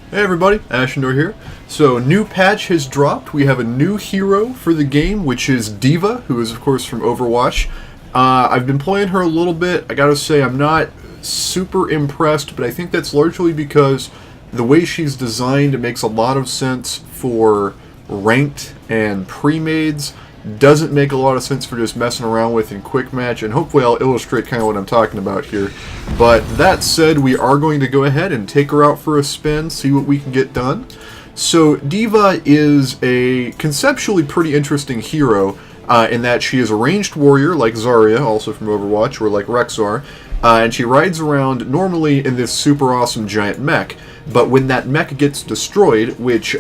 Hey everybody, Ashindor here. So, new patch has dropped. We have a new hero for the game, which is D.Va, who is of course from Overwatch. I've been playing her a little bit. I gotta say, I'm not super impressed, but I think that's largely because the way she's designed, it makes a lot of sense for ranked and pre-mades. Doesn't make a lot of sense for just messing around with in quick match, and hopefully I'll illustrate kind of what I'm talking about here. But that said, we are going to go ahead and take her out for a spin, see what we can get done. So D.Va is a conceptually pretty interesting hero in that she is a ranged warrior like Zarya, also from Overwatch, or like Rexxar, and she rides around normally in this super awesome giant mech. But when that mech gets destroyed, which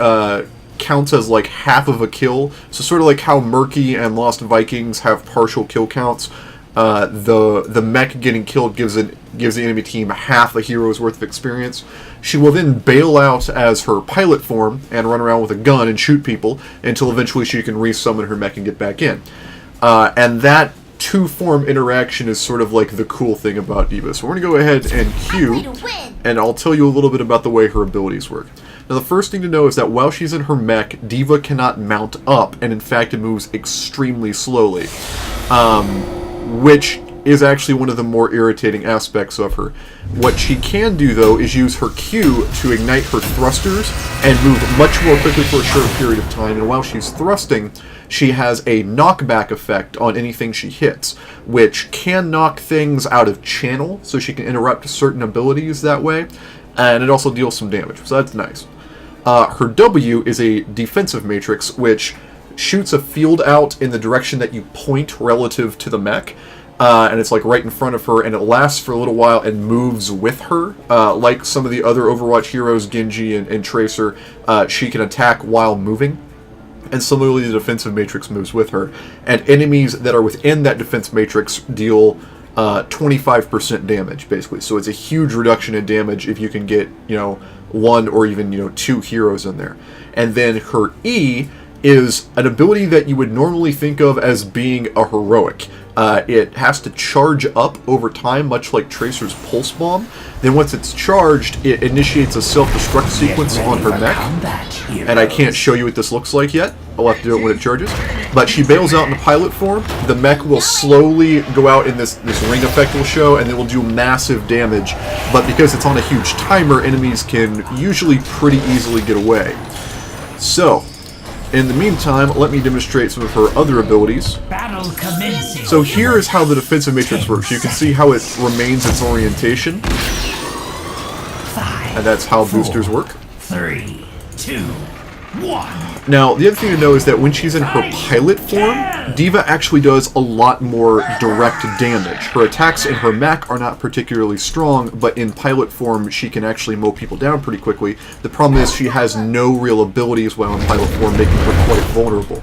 counts as like half of a kill, so sort of like how Murky and Lost Vikings have partial kill counts, the mech getting killed gives the enemy team half a hero's worth of experience. She will then bail out as her pilot form and run around with a gun and shoot people until eventually she can resummon her mech and get back in. And that two-form interaction is sort of like the cool thing about D.Va. So we're going to go ahead and queue, and I'll tell you a little bit about the way her abilities work. Now, the first thing to know is that while she's in her mech, D.Va cannot mount up, and in fact it moves extremely slowly, which is actually one of the more irritating aspects of her. What she can do, though, is use her Q to ignite her thrusters and move much more quickly for a short period of time, and while she's thrusting, she has a knockback effect on anything she hits, which can knock things out of channel, so she can interrupt certain abilities that way, and it also deals some damage, so that's nice. Her W is a defensive matrix, which shoots a field out in the direction that you point relative to the mech, and it's like right in front of her, and it lasts for a little while and moves with her. Like some of the other Overwatch heroes, Genji and Tracer, she can attack while moving, and similarly the defensive matrix moves with her. And enemies that are within that defense matrix deal 25% damage, basically. So it's a huge reduction in damage if you can get, one or even, two heroes in there. And then her E is an ability that you would normally think of as being a heroic. It has to charge up over time, much like Tracer's Pulse Bomb. Then once it's charged, it initiates a self-destruct sequence on her mech. And I can't show you what this looks like yet. I'll have to do it when it charges. But she bails out in the pilot form. The mech will slowly go out in this ring effect will show, and it will do massive damage. But because it's on a huge timer, enemies can usually pretty easily get away. So, in the meantime, let me demonstrate some of her other abilities. Battle commencing. So here is how the defensive matrix works. You can see how it remains its orientation. And that's how boosters work. 3, 2, 1. Now, the other thing to know is that when she's in her pilot form, D.Va actually does a lot more direct damage. Her attacks in her mech are not particularly strong, but in pilot form, she can actually mow people down pretty quickly. The problem is she has no real abilities while in pilot form, making her quite vulnerable.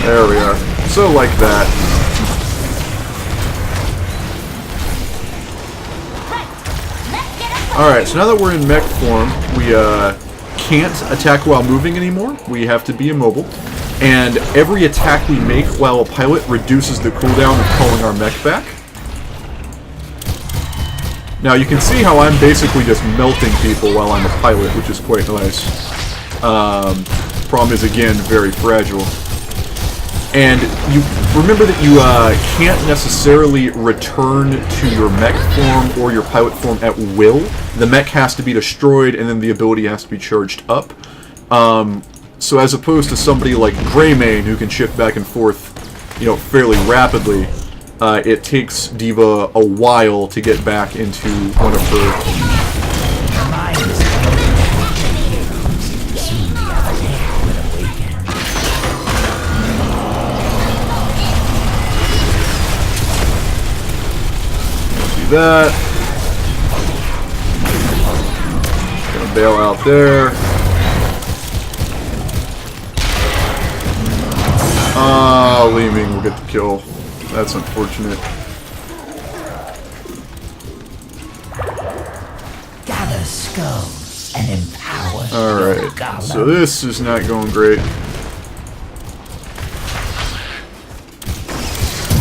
There we are. So like that. Alright, so now that we're in mech form, we can't attack while moving anymore. We have to be immobile. And every attack we make while a pilot reduces the cooldown of calling our mech back. Now you can see how I'm basically just melting people while I'm a pilot, which is quite nice. Problem is, again, very fragile. And you remember that you can't necessarily return to your mech form or your pilot form at will. The mech has to be destroyed, and then the ability has to be charged up. So as opposed to somebody like Greymane, who can shift back and forth, fairly rapidly, it takes D.Va a while to get back into one of her... that. Gonna bail out there. Leaving will get the kill. That's unfortunate. skulls and empower Alright, golem. so this is not going great.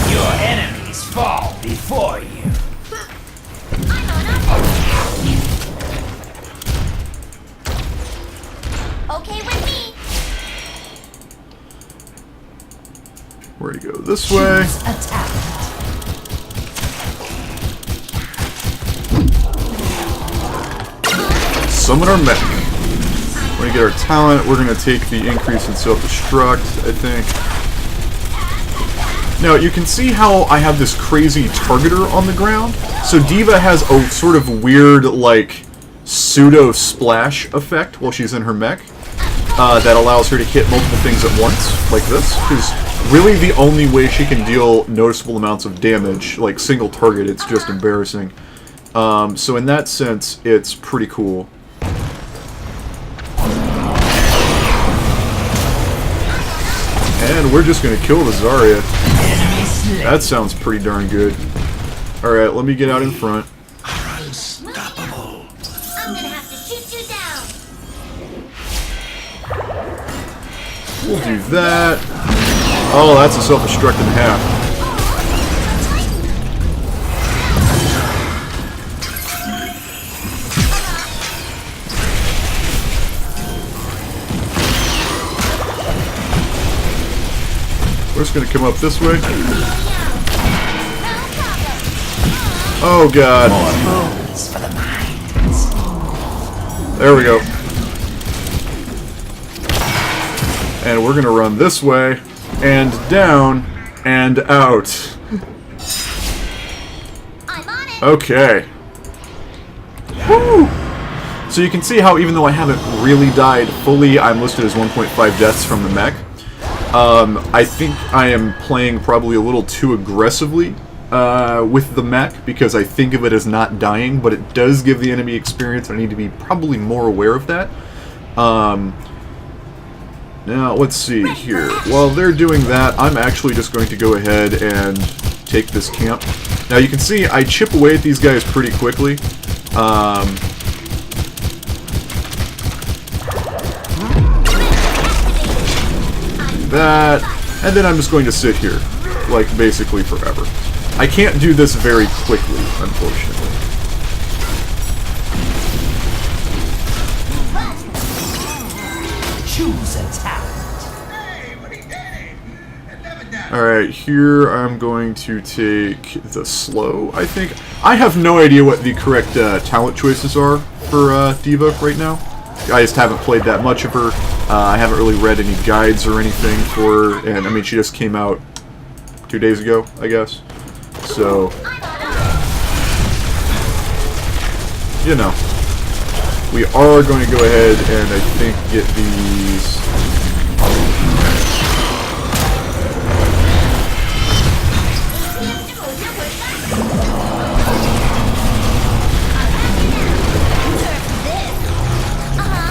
Your enemies fall before you. Okay with me. Where do you go? This way. Choose a talent. Summon our mech. We're gonna get our talent. We're gonna take the increase in Self-Destruct, I think. Now, you can see how I have this crazy targeter on the ground. So Diva has a sort of weird, like, pseudo-splash effect while she's in her mech. That allows her to hit multiple things at once, like this. Because really the only way she can deal noticeable amounts of damage, like single target, it's just embarrassing. So in that sense, it's pretty cool. And we're just gonna kill the Zarya. That sounds pretty darn good. Alright, let me get out in front. Unstoppable. I'm gonna have to shoot you down. We'll do that. Oh, that's a Self-Destruct in half. We're just gonna come up this way. Oh god. For the minds. There we go. And we're gonna run this way, and down, and out. I'm on it. Okay. Woo! So you can see how even though I haven't really died fully, I'm listed as 1.5 deaths from the mech. I think I am playing probably a little too aggressively with the mech, because I think of it as not dying, but it does give the enemy experience, and I need to be probably more aware of that. Now, let's see here. While they're doing that, I'm actually just going to go ahead and take this camp. Now, you can see I chip away at these guys pretty quickly. That, and then I'm just going to sit here, like, basically forever. I can't do this very quickly, unfortunately. Choose a talent. Alright, here I'm going to take the slow, I think. I have no idea what the correct talent choices are for Diva right now. I just haven't played that much of her. I haven't really read any guides or anything for her, and I mean, she just came out 2 days ago, I guess. So, you know, we are going to go ahead and I think get these.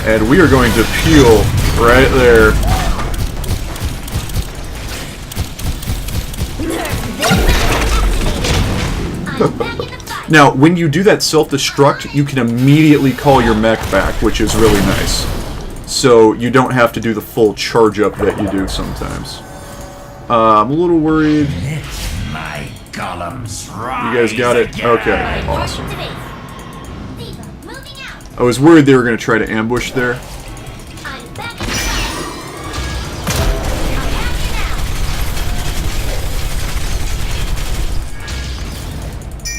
And we are going to peel right there. Now, when you do that self-destruct, you can immediately call your mech back, which is really nice. So you don't have to do the full charge up that you do sometimes. I'm a little worried. Let my golems rise. You guys got it? Again. Okay, awesome. I was worried they were going to try to ambush there.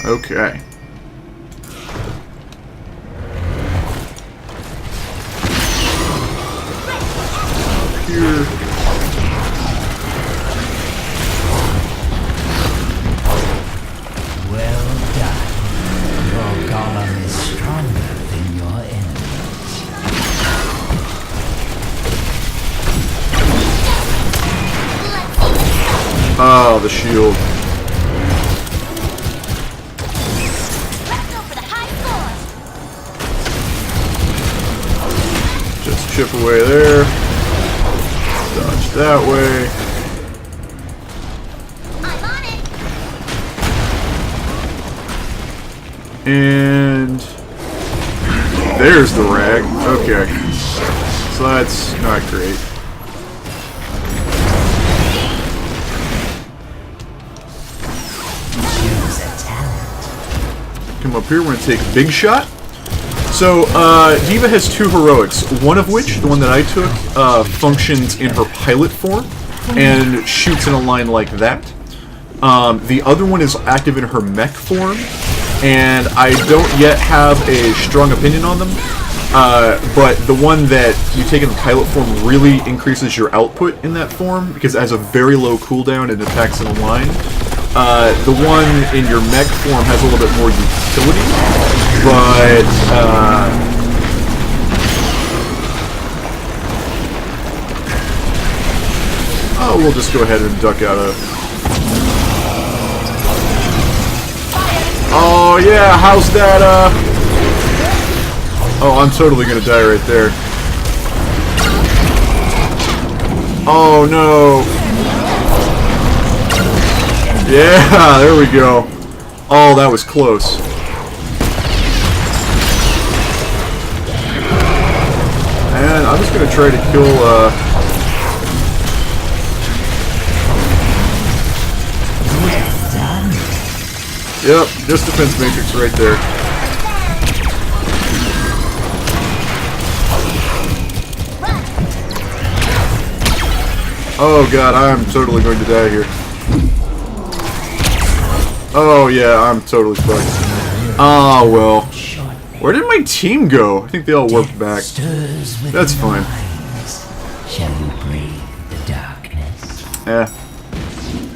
Okay. Here. Well done. Your golem is stronger than your enemies. Oh, the shield. Just chip away there. Dodge that way. And There's the rag. Okay. So that's not great. Come up here, we're going to take Big Shot. So, Diva has 2 heroics, one of which, the one that I took, functions in her pilot form and shoots in a line like that. The other one is active in her mech form, and I don't yet have a strong opinion on them, but the one that you take in the pilot form really increases your output in that form, because it has a very low cooldown and attacks in a line. The one in your mech form has a little bit more utility, but, oh, we'll just go ahead and duck out of... Oh, yeah, how's that, Oh, I'm totally gonna die right there. Oh, no. Yeah, there we go. Oh, that was close. And I'm just gonna try to kill, Yep, just defense matrix right there. Oh god, I'm totally going to die here. Oh yeah, I'm totally fucked. Oh well. Where did my team go? I think they all warped back. That's fine. Shall you breathe the darkness? Eh.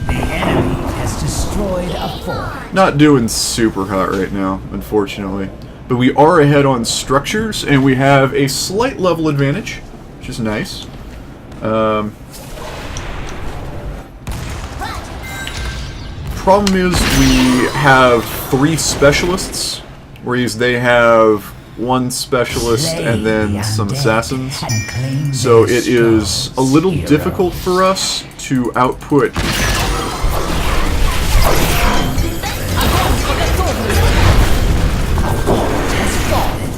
The enemy has destroyed a fort. Not doing super hot right now, unfortunately. But we are ahead on structures, and we have a slight level advantage, which is nice. Problem is, we have 3 specialists, whereas they have 1 specialist and then some assassins. So it is a little difficult for us to output.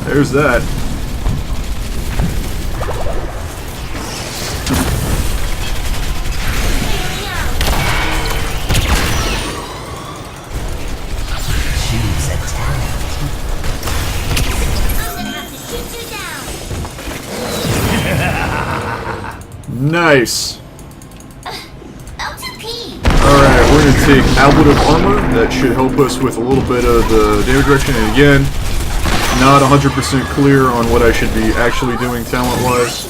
There's that. Nice. Alright, we're going to take Outlet of Armor. That should help us with a little bit of the damage reduction. And again, not 100% clear on what I should be actually doing talent-wise.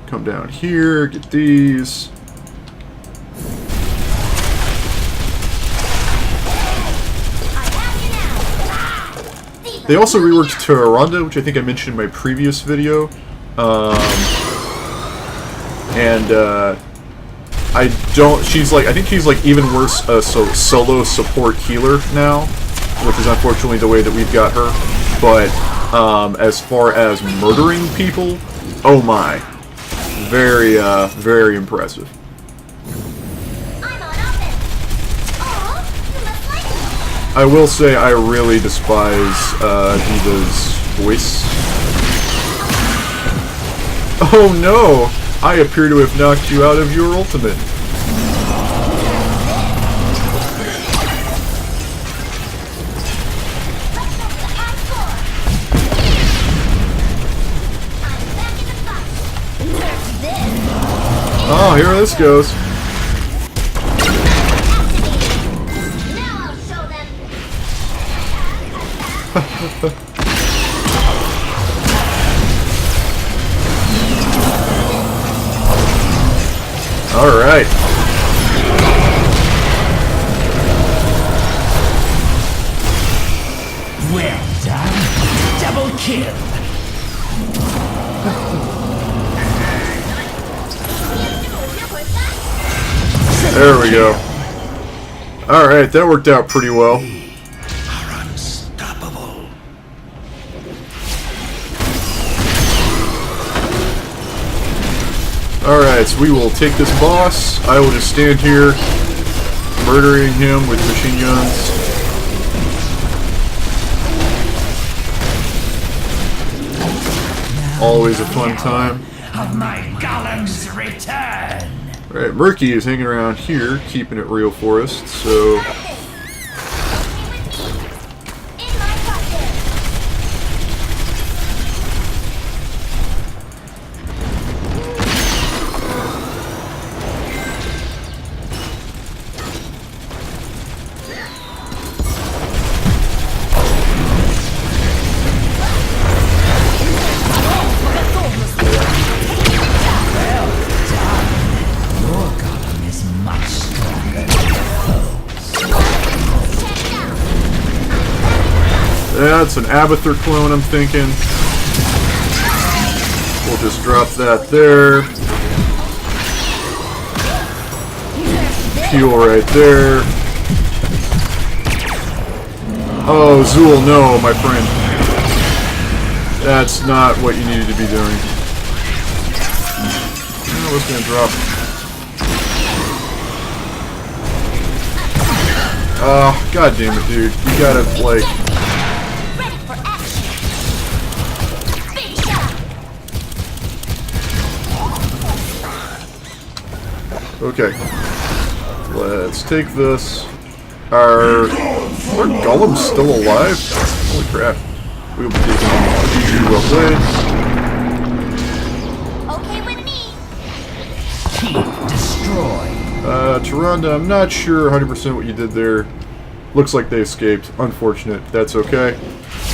Come down here, get these. They also reworked Tyrande, which I think I mentioned in my previous video. I think she's like even worse solo support healer now, which is unfortunately the way that we've got her. But as far as murdering people, oh my, very very impressive. I will say I really despise Diva's voice. Oh no! I appear to have knocked you out of your ultimate. Oh, here this goes. All right. Well done. Double kill. There we go. All right, that worked out pretty well. Alright, so we will take this boss. I will just stand here, murdering him with machine guns. Always a fun time. Of my golem's return. Alright, Murky is hanging around here, keeping it real for us, so... In my pocket. Your golem is much stronger than That's an Abathur clone, I'm thinking. We'll just drop that there. Fuel right there. Oh, Zool, no, my friend. That's not what you needed to be doing. I was gonna drop. Oh, god damn it, dude. You gotta, like... Ready for action. Big shot. Okay. Let's take this. Are golems still alive? Holy crap. We'll be taking GG well played. Okay with me. keep destroy. Tyrande, I'm not sure 100% what you did there. Looks like they escaped. Unfortunate. That's okay.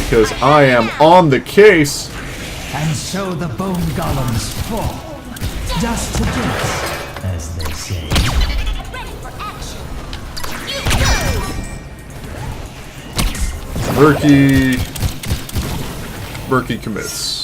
Because I am on the case. And so the bone golems fall. Dust to dust, as they say. Ready for action. Murky commits.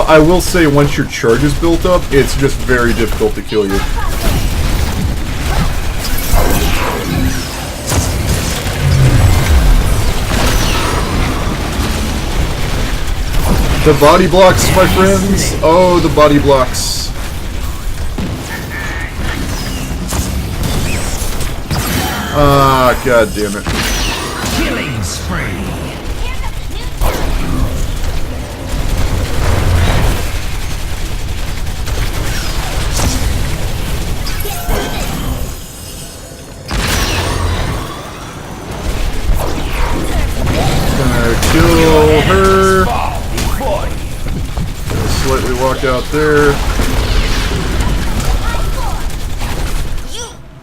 I will say, once your charge is built up, it's just very difficult to kill you. The body blocks, my friends! Oh, the body blocks. Ah, god damn it. Killing spree. Kill her. Slightly walk out there.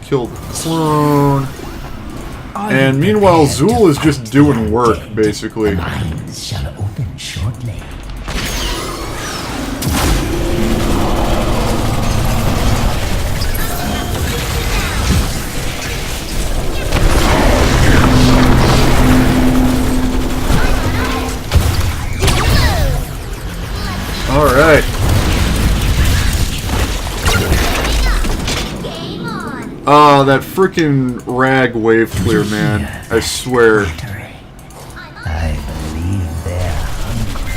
Kill the clone. And meanwhile, Zool is just doing work, basically. Mines shall open shortly. Alright. Ah, that freaking rag wave clear, man. I swear. I believe they're hungry.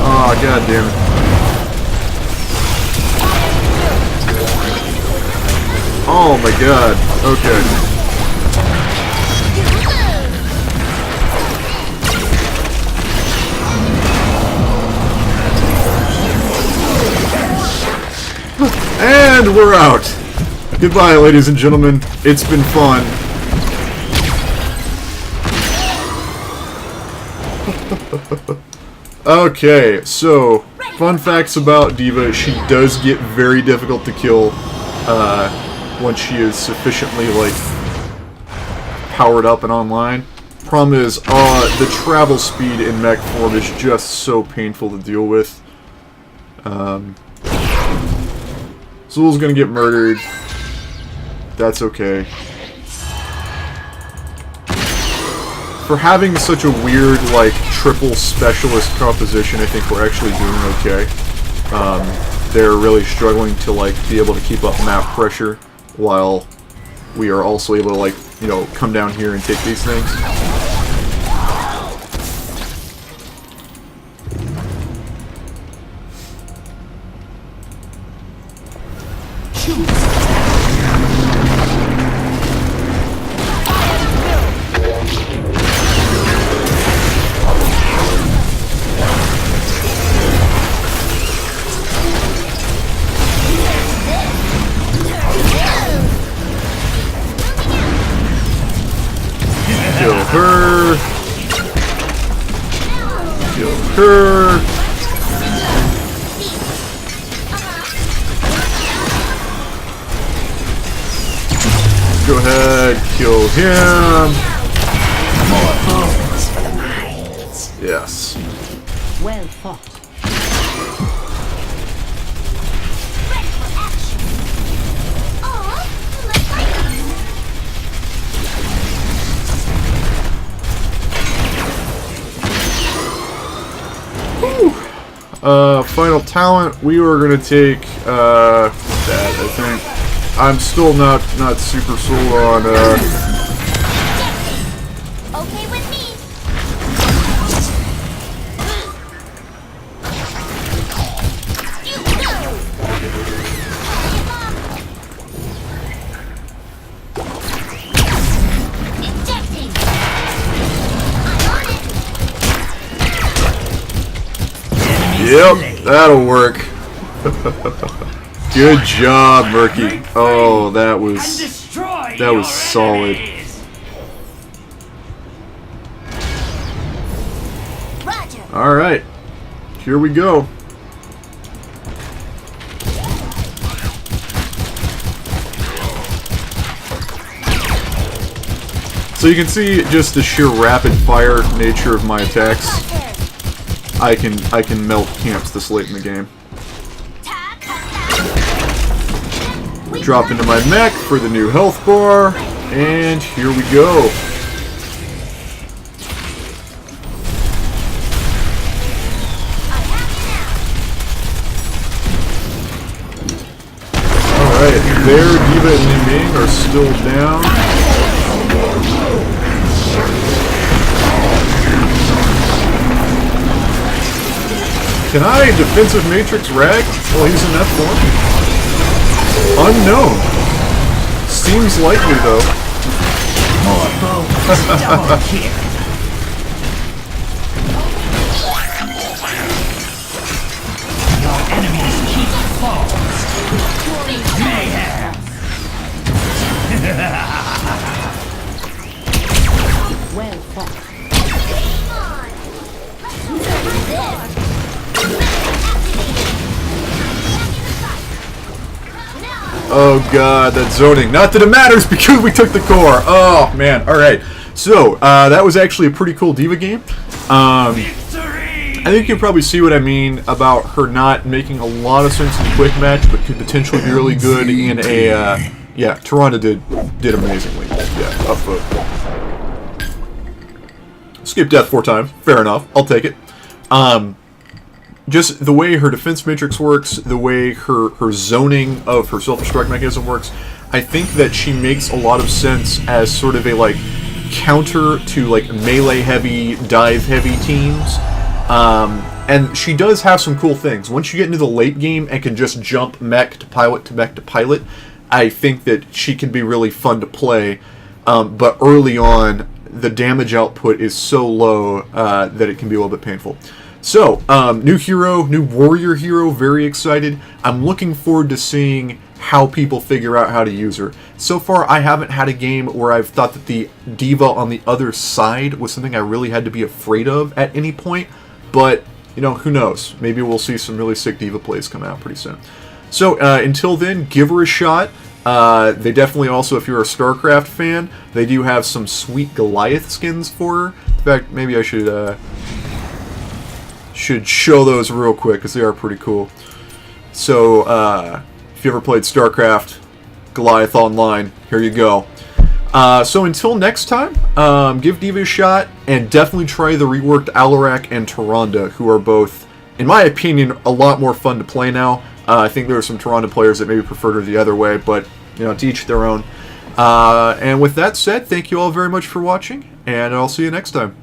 Oh, god damn it. Oh my god. Okay. And we're out. Goodbye, ladies and gentlemen. It's been fun. Okay, so fun facts about D.Va: she does get very difficult to kill once she is sufficiently like powered up and online. Problem is, the travel speed in mech form is just so painful to deal with. Zul's gonna get murdered. That's okay. For having such a weird, like, triple specialist composition, I think we're actually doing okay. They're really struggling to, like, be able to keep up map pressure, while we are also able to, like, you know, come down here and take these things. Kill her. Kill her. Go ahead, kill him. More bones for the mines. Yes. Well fought. Ready for action. Oh, like Final talent, we were gonna take, that, I think. I'm still not super sold on, okay with me. You go. Injecting. I'm on it. Yep, that'll work. Good job, Murky. Oh, that was solid. Roger. All right, here we go. So you can see just the sheer rapid fire nature of my attacks. I can melt camps this late in the game. Drop into my mech for the new health bar, and here we go. Alright, there, Diva and Li Ming are still down. Can I defensive matrix rag while he's in that form? Unknown. Seems likely though. More bones. Double kill. Your enemies keep falls. Mayhem. Well fought. Oh god, that zoning. Not that it matters because we took the core. Oh man, alright. So, that was actually a pretty cool Diva game. I think you can probably see what I mean about her not making a lot of sense in a quick match, but could potentially be really good in a, yeah, Toronto did amazingly. Yeah, up vote. Skip death 4 times. Fair enough. I'll take it. Just the way her defense matrix works, the way her zoning of her self-destruct mechanism works, I think that she makes a lot of sense as sort of a, like, counter to, like, melee-heavy, dive-heavy teams. And she does have some cool things. Once you get into the late game and can just jump mech to pilot to mech to pilot, I think that she can be really fun to play. But early on, the damage output is so low that it can be a little bit painful. So, new hero, new warrior hero, very excited. I'm looking forward to seeing how people figure out how to use her. So far, I haven't had a game where I've thought that the diva on the other side was something I really had to be afraid of at any point. But, you know, who knows? Maybe we'll see some really sick diva plays come out pretty soon. So, until then, give her a shot. They definitely also, if you're a StarCraft fan, they do have some sweet Goliath skins for her. In fact, maybe I should show those real quick, because they are pretty cool. So, if you ever played StarCraft, Goliath Online, here you go. So until next time, give Diva a shot, and definitely try the reworked Alarak and Tyrande, who are both, in my opinion, a lot more fun to play now. I think there are some Tyrande players that maybe preferred her the other way, but, you know, to each their own. And with that said, thank you all very much for watching, and I'll see you next time.